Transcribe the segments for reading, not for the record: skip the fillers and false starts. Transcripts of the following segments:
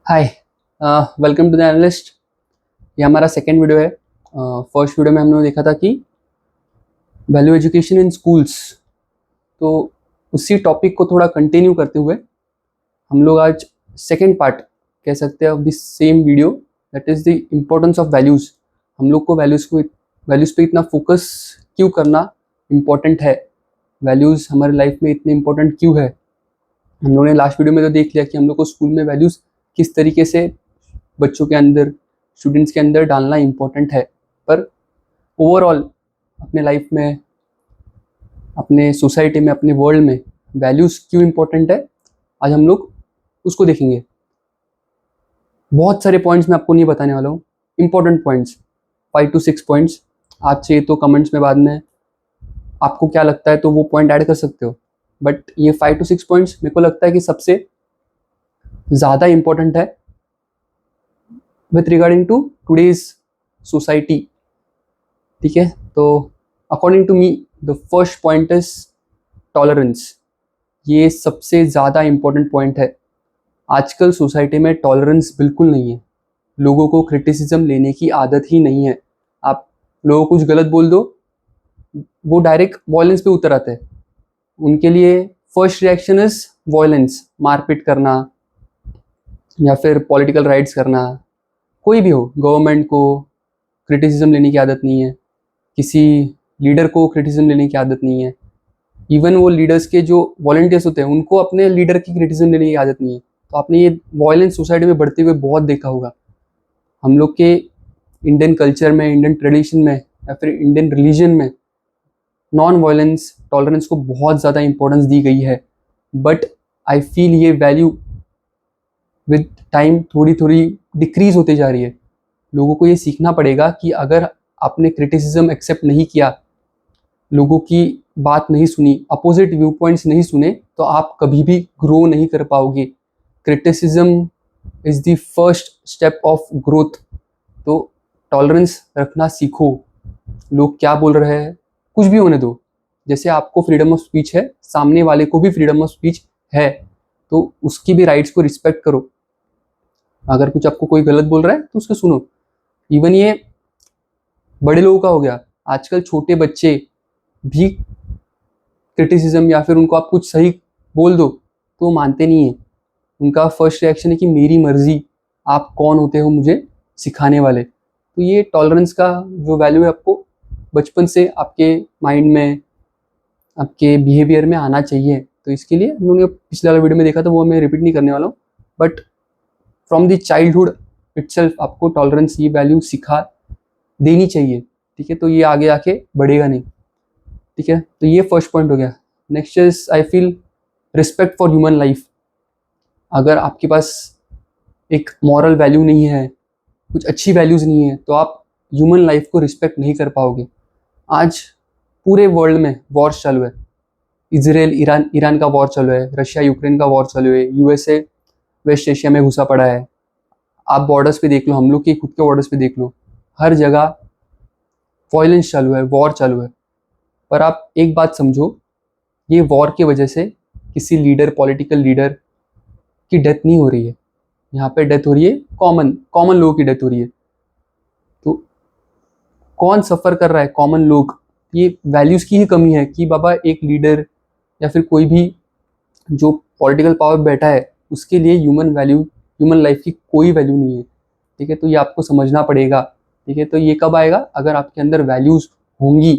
Hi, welcome to the analyst. ये हमारा second video है। फर्स्ट वीडियो में हमने देखा था कि वैल्यू एजुकेशन इन स्कूल्स। तो उसी टॉपिक को थोड़ा कंटिन्यू करते हुए हम लोग आज सेकेंड पार्ट कह सकते हैं of this same video, that is the importance of values. हम लोग को वैल्यूज़ पे इतना फोकस क्यों करना इम्पोर्टेंट है, वैल्यूज़ हमारे लाइफ में इतने इम्पोर्टेंट क्यों है। हम लोगों ने लास्ट वीडियो में तो देख लिया कि हम लोग को स्कूल में वैल्यूज़ किस तरीके से बच्चों के अंदर, स्टूडेंट्स के अंदर डालना इम्पोर्टेंट है। पर ओवरऑल अपने लाइफ में, अपने सोसाइटी में, अपने वर्ल्ड में वैल्यूज़ क्यों इम्पोर्टेंट है, आज हम लोग उसको देखेंगे। बहुत सारे पॉइंट्स मैं आपको नहीं बताने वाला हूँ, इम्पोर्टेंट पॉइंट्स 5 to 6 पॉइंट्स। आज चाहिए तो कमेंट्स में बाद में आपको क्या लगता है तो वो पॉइंट ऐड कर सकते हो, बट ये 5 to 6 पॉइंट्स मेरे को लगता है कि सबसे ज़्यादा इम्पोर्टेंट है with regarding to today's society. ठीक है, तो according to me the first point is tolerance. ये सबसे ज़्यादा इम्पोर्टेंट पॉइंट है। आजकल सोसाइटी में टॉलरेंस बिल्कुल नहीं है। लोगों को क्रिटिसिज्म लेने की आदत ही नहीं है। आप लोगों को कुछ गलत बोल दो, वो डायरेक्ट वॉयलेंस पे उतर आते हैं। उनके लिए फर्स्ट रिएक्शन इज वॉयलेंस, मारपीट करना या फिर पॉलिटिकल राइट्स करना। कोई भी हो, गवर्नमेंट को क्रिटिसिज्म लेने की आदत नहीं है, किसी लीडर को क्रिटिसिज्म लेने की आदत नहीं है। इवन वो लीडर्स के जो वॉलंटियर्स होते हैं उनको अपने लीडर की क्रिटिसिज्म लेने की आदत नहीं है। तो आपने ये वॉयलेंस सोसाइटी में बढ़ते हुए बहुत देखा होगा। हम लोग के इंडियन कल्चर में, इंडियन ट्रेडिशन में या फिर इंडियन रिलीजन में नॉन वायलेंस, टॉलरेंस को बहुत ज़्यादा इंपॉर्टेंस दी गई है। बट आई फील ये वैल्यू विद टाइम थोड़ी थोड़ी डिक्रीज होती जा रही है। लोगों को ये सीखना पड़ेगा कि अगर आपने क्रिटिसिज्म एक्सेप्ट नहीं किया, लोगों की बात नहीं सुनी, अपोजिट व्यू पॉइंट्स नहीं सुने, तो आप कभी भी ग्रो नहीं कर पाओगे। Criticism is the first step of growth. तो टॉलरेंस रखना सीखो। लोग क्या बोल रहे हैं कुछ भी होने दो। जैसे आपको फ्रीडम ऑफ स्पीच है, सामने वाले को भी फ्रीडम ऑफ स्पीच है, तो उसकी भी राइट्स को रिस्पेक्ट करो। अगर कुछ आपको कोई गलत बोल रहा है तो उसको सुनो। इवन ये बड़े लोगों का हो गया, आजकल छोटे बच्चे भी क्रिटिसिज्म या फिर उनको आप कुछ सही बोल दो तो वो मानते नहीं है। उनका फर्स्ट रिएक्शन है कि मेरी मर्जी, आप कौन होते हो मुझे सिखाने वाले। तो ये टॉलरेंस का जो वैल्यू है आपको बचपन से आपके माइंड में, आपके बिहेवियर में आना चाहिए। तो इसके लिए हम लोगों ने पिछले वाले वीडियो में देखा था, वो मैं रिपीट नहीं करने वाला हूँ। But from the childhood itself आपको टॉलरेंस, ये वैल्यू सिखा देनी चाहिए। ठीक है, तो ये आगे आके बढ़ेगा नहीं। ठीक है, तो ये फर्स्ट पॉइंट हो गया। Next is I feel respect for human life. अगर आपके पास एक मॉरल वैल्यू नहीं है, कुछ अच्छी वैल्यूज नहीं है, तो आप ह्यूमन लाइफ को रिस्पेक्ट नहीं कर पाओगे। आज पूरे वर्ल्ड में वॉर्स चालू है। इजराइल ईरान का वॉर चालू है, रशिया यूक्रेन का वॉर चालू है, यूएसए वेस्ट एशिया में घुसा पड़ा है। आप बॉर्डर्स पे देख लो, हम लोग के खुद के बॉर्डर्स पे देख लो, हर जगह वॉयलेंस चालू है, वॉर चालू है। पर आप एक बात समझो, ये वॉर की वजह से किसी लीडर, पॉलिटिकल लीडर की डेथ नहीं हो रही है। यहाँ पे डेथ हो रही है कॉमन कॉमन लोगों की डेथ हो रही है। तो कौन सफ़र कर रहा है? कॉमन लोग। ये वैल्यूज़ की ही कमी है कि बाबा एक लीडर या फिर कोई भी जो पॉलिटिकल पावर बैठा है उसके लिए ह्यूमन वैल्यू, ह्यूमन लाइफ की कोई वैल्यू नहीं है। ठीक है, तो ये आपको समझना पड़ेगा। ठीक है, तो ये कब आएगा? अगर आपके अंदर वैल्यूज़ होंगी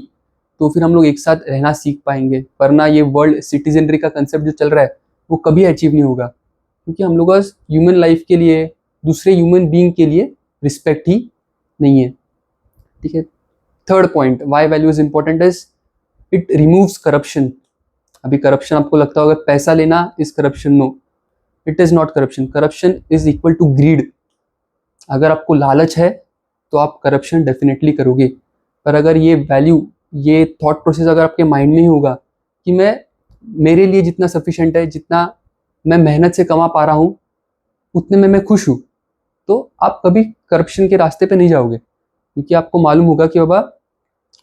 तो फिर हम लोग एक साथ रहना सीख पाएंगे। वरना ये वर्ल्ड सिटीजनरी का कंसेप्ट जो चल रहा है वो कभी अचीव नहीं होगा, क्योंकि हम लोग बस ह्यूमन लाइफ के लिए, दूसरे ह्यूमन बीइंग के लिए रिस्पेक्ट ही नहीं है। ठीक है, third point why value is important is it removes corruption. अभी करप्शन आपको लगता होगा पैसा लेना is corruption. No, it is not corruption. Corruption is equal to greed. अगर आपको लालच है तो आप करप्शन डेफिनेटली करोगे। पर अगर ये वैल्यू, ये थॉट प्रोसेस अगर आपके माइंड में ही होगा कि मैं, मेरे लिए जितना सफिशिएंट है, जितना मैं मेहनत से कमा पा रहा हूँ उतने में मैं खुश हूँ, तो आप कभी करप्शन के रास्ते पे नहीं जाओगे। क्योंकि आपको मालूम होगा कि बाबा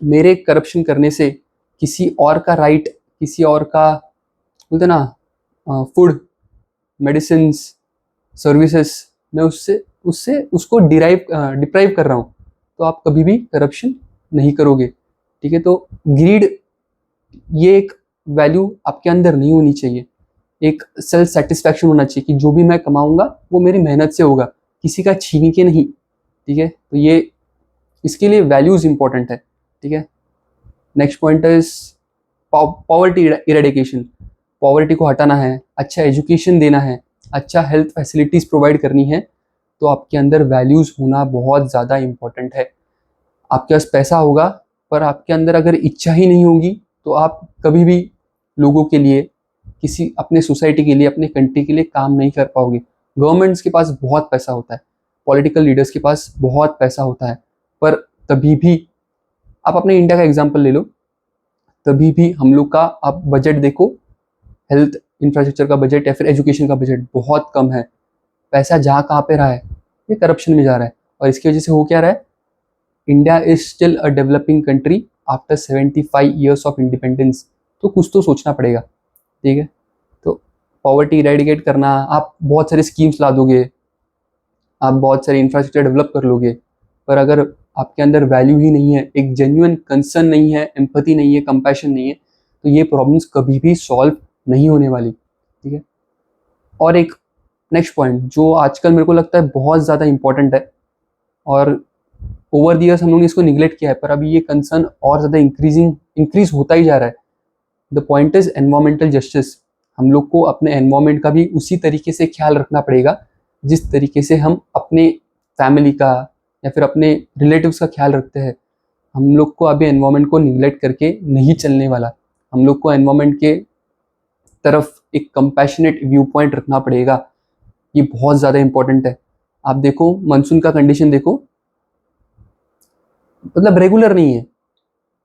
मेरे करप्शन करने से किसी और का राइट, किसी और का, बोलते ना, फूड, मेडिसिन, सर्विसेज, मैं उससे उससे उसको डिप्राइव कर रहा हूँ, तो आप कभी भी करप्शन नहीं करोगे। ठीक है, तो ग्रीड ये एक वैल्यू आपके अंदर नहीं होनी चाहिए। एक सेल्फ सेटिस्फैक्शन होना चाहिए कि जो भी मैं कमाऊंगा वो मेरी मेहनत से होगा, किसी का छीन के नहीं। ठीक है, तो ये इसके लिए वैल्यूज इंपॉर्टेंट है। ठीक है, next point is poverty eradication. Poverty को हटाना है, अच्छा एजुकेशन देना है, अच्छा हेल्थ फैसिलिटीज प्रोवाइड करनी है, तो आपके अंदर वैल्यूज होना बहुत ज़्यादा इंपॉर्टेंट है। आपके पास पैसा होगा पर आपके अंदर अगर इच्छा ही नहीं होगी तो आप कभी भी लोगों के लिए, किसी अपने सोसाइटी के लिए, अपने कंट्री के लिए काम नहीं कर पाओगे। गवर्नमेंट्स के पास बहुत पैसा होता है, पॉलिटिकल लीडर्स के पास बहुत पैसा होता है, पर तभी भी आप अपने इंडिया का एग्जाम्पल ले लो, तभी भी हम लोग का आप बजट देखो, हेल्थ इंफ्रास्ट्रक्चर का बजट या फिर एजुकेशन का बजट बहुत कम है। पैसा जहाँ कहाँ पे रहा है, ये करप्शन में जा रहा है। और इसकी वजह से हो क्या रहा है, India is still a developing country after 75 years of independence. तो कुछ तो सोचना पड़ेगा। ठीक है, तो पॉवर्टी इरेडिकेट करना, आप बहुत सारे स्कीम्स ला दोगे, आप बहुत सारे इंफ्रास्ट्रक्चर डेवलप कर लोगे, पर अगर आपके अंदर वैल्यू ही नहीं है, एक जेन्युइन कंसर्न नहीं है, एम्पैथी नहीं है, कंपैशन नहीं है, तो ये प्रॉब्लम्स कभी भी सॉल्व नहीं होने वाली। ठीक है, और एक नेक्स्ट पॉइंट जो आजकल मेरे को लगता है बहुत ज़्यादा इंपॉर्टेंट है, और ओवर द ईयर्स हम लोगों ने इसको निगलेक्ट किया है, पर अभी ये कंसर्न और ज़्यादा इंक्रीज होता ही जा रहा है। The point is environmental justice. हम लोग को अपने एनवायरमेंट का भी उसी तरीके से ख्याल रखना पड़ेगा जिस तरीके से हम अपने फैमिली का या फिर अपने रिलेटिव्स का ख्याल रखते हैं। हम लोग को अभी एनवायरमेंट को निगलेक्ट करके नहीं चलने वाला। हम लोग को एनवायरमेंट के तरफ एक कंपैशनेट व्यू पॉइंट रखना पड़ेगा। ये बहुत ज़्यादा इंपॉर्टेंट है। आप देखो मानसून का कंडीशन देखो, मतलब रेगुलर नहीं है,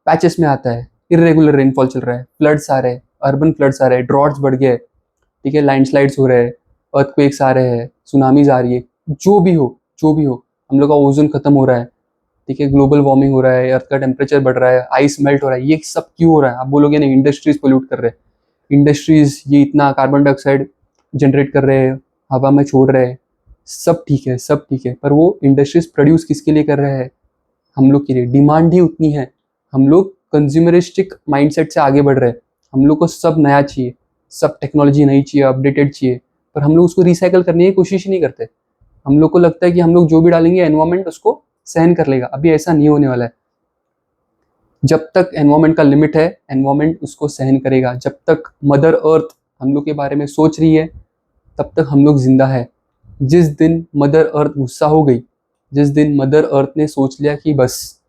पैचेस में आता है, इरेगुलर रेनफॉल चल रहा है, फ्लड्स आ रहे हैं, अर्बन फ्लड्स आ रहे हैं, ड्रॉट्स बढ़ गए। ठीक है, लैंडस्लाइड्स हो रहे हैं, अर्थक्वेक्स आ रहे हैं, सुनामीज आ रही है, जो भी हो जो भी हो, हम लोग का ओजोन खत्म हो रहा है। ठीक है, ग्लोबल वार्मिंग हो रहा है, अर्थ का टेम्परेचर बढ़ रहा है, आइस मेल्ट हो रहा है, ये सब क्यों हो रहा है? आप बोलोगे नहीं, इंडस्ट्रीज पोल्यूट कर रहे हैं, इंडस्ट्रीज ये इतना कार्बन डाइऑक्साइड जनरेट कर रहे हैं, हवा में छोड़ रहे हैं। सब ठीक है, सब ठीक है, पर वो इंडस्ट्रीज प्रोड्यूस किसके लिए कर रहे हैं? हम लोग के लिए। डिमांड ही उतनी है, हम लोग कंज्यूमरिस्टिक माइंडसेट से आगे बढ़ रहे हैं। हम लोग को सब नया चाहिए, सब टेक्नोलॉजी नई चाहिए, अपडेटेड चाहिए, पर हम लोग उसको रिसाइकल करने की कोशिश ही नहीं करते। हम लोग को लगता है कि हम लोग जो भी डालेंगे एनवायरमेंट उसको सहन कर लेगा। अभी ऐसा नहीं होने वाला है। जब तक एनवायरमेंट का लिमिट है, एनवायरमेंट उसको सहन करेगा। जब तक मदर अर्थ हम लोग के बारे में सोच रही है, तब तक हम लोग जिंदा है। जिस दिन मदर अर्थ गुस्सा हो गई, जिस दिन मदर अर्थ ने सोच लिया कि बस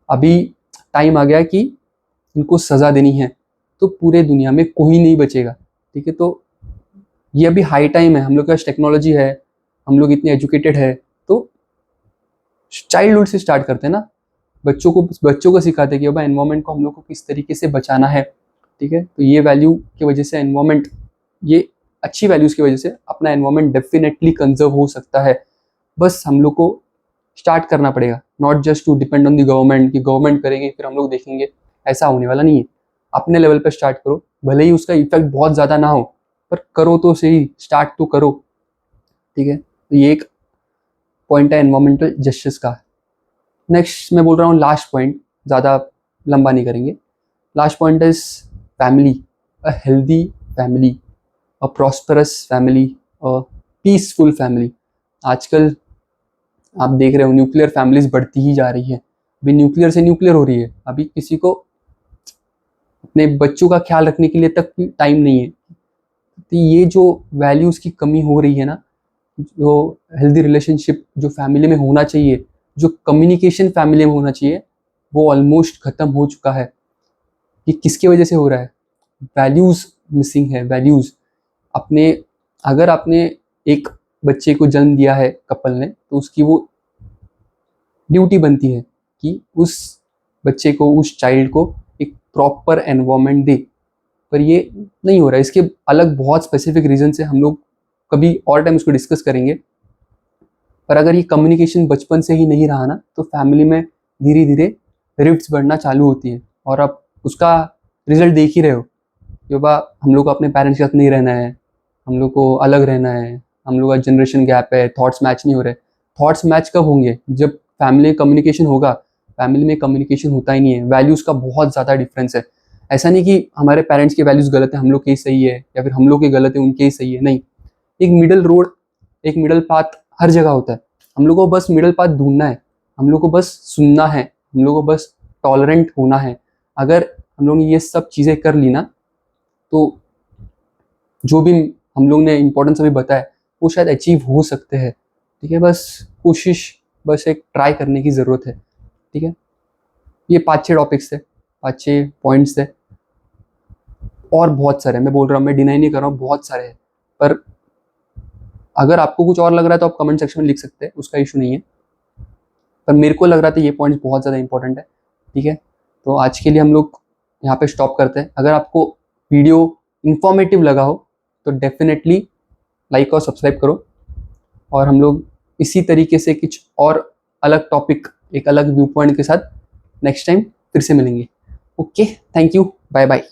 अभी टाइम आ गया कि इनको सज़ा देनी है, तो पूरे दुनिया में कोई नहीं बचेगा। ठीक है, तो ये अभी हाई टाइम है, हम लोग के पास टेक्नोलॉजी है, हम लोग इतने एजुकेटेड है, तो चाइल्डहुड से स्टार्ट करते हैं ना, बच्चों को सिखाते हैं कि भाई एनवायरमेंट को हम लोग को किस तरीके से बचाना है। ठीक है, तो ये वैल्यू की वजह से एनवायरमेंट, ये अच्छी वैल्यूज़ की वजह से अपना एनवायरमेंट डेफिनेटली कंजर्व हो सकता है। बस हम लोग को स्टार्ट करना पड़ेगा, not just to depend on the government कि गवर्नमेंट करेंगे फिर हम लोग देखेंगे। ऐसा होने वाला नहीं है। अपने लेवल पर स्टार्ट करो, भले ही उसका इफेक्ट बहुत ज़्यादा ना हो, पर करो तो सही, स्टार्ट तो करो। ठीक है, तो ये एक पॉइंट है एनवायरमेंटल जस्टिस का। नेक्स्ट मैं बोल रहा हूँ लास्ट पॉइंट, ज़्यादा लंबा नहीं करेंगे। Last point is family, a healthy family, a prosperous family, a peaceful family. आजकल आप देख रहे हो न्यूक्लियर फैमिलीज बढ़ती ही जा रही है। अभी न्यूक्लियर से न्यूक्लियर हो रही है, अभी किसी को अपने बच्चों का ख्याल रखने के लिए तक टाइम नहीं है। तो ये जो वैल्यूज़ की कमी हो रही है ना, जो हेल्दी रिलेशनशिप जो फैमिली में होना चाहिए, जो कम्युनिकेशन फैमिली में होना चाहिए, वो ऑलमोस्ट ख़त्म हो चुका है। ये किसकी वजह से हो रहा है? वैल्यूज़ मिसिंग है, वैल्यूज़। अपने अगर आपने एक बच्चे को जन्म दिया है कपल ने, तो उसकी वो ड्यूटी बनती है कि उस बच्चे को, उस चाइल्ड को एक प्रॉपर एनवायरनमेंट दे। पर ये नहीं हो रहा है। इसके अलग बहुत स्पेसिफिक रीजन से हम लोग कभी और टाइम उसको डिस्कस करेंगे। पर अगर ये कम्युनिकेशन बचपन से ही नहीं रहा ना, तो फैमिली में धीरे धीरे रिफ्ट्स बढ़ना चालू होती है। और आप उसका रिजल्ट देख ही रहे हो कि बाबा हम लोग को अपने पेरेंट्स के साथ नहीं रहना है, हम लोग को अलग रहना है, हम लोग का जनरेशन गैप है, थॉट्स मैच नहीं हो रहे। थॉट्स मैच कब होंगे? जब फैमिली कम्युनिकेशन होगा। फैमिली में कम्युनिकेशन होता ही नहीं है, वैल्यूज़ का बहुत ज़्यादा डिफरेंस है। ऐसा नहीं कि हमारे पेरेंट्स की वैल्यूज़ गलत है, हम लोग के ही सही है, या फिर हम लोग के गलत है, उनके ही सही है, नहीं। एक मिडल रोड, एक मिडल पाथ हर जगह होता है। हम लोग को बस मिडल पाथ ढूंढना है, हम लोग को बस सुनना है, हम लोग को बस टॉलरेंट होना है। अगर हम लोग ने ये सब चीज़ें कर ली ना, तो जो भी हम लोग ने इंपॉर्टेंस अभी बताया वो शायद अचीव हो सकते हैं। ठीक है, बस कोशिश, बस एक ट्राई करने की ज़रूरत है। ठीक है, ये 5-6 टॉपिक्स थे, 5-6 पॉइंट्स थे, और बहुत सारे मैं बोल रहा हूँ, मैं डिनाई नहीं कर रहा हूँ, बहुत सारे हैं। पर अगर आपको कुछ और लग रहा है तो आप कमेंट सेक्शन में लिख सकते हैं, उसका इशू नहीं है। पर मेरे को लग रहा था ये पॉइंट्स बहुत ज़्यादा इंपॉर्टेंट है। ठीक है, तो आज के लिए हम लोग यहाँ पे स्टॉप करते हैं। अगर आपको वीडियो इंफॉर्मेटिव लगा हो तो डेफिनेटली लाइक और सब्सक्राइब करो, और हम लोग इसी तरीके से कुछ और अलग टॉपिक, एक अलग व्यू पॉइंट के साथ नेक्स्ट टाइम फिर से मिलेंगे। Okay, thank you, bye bye.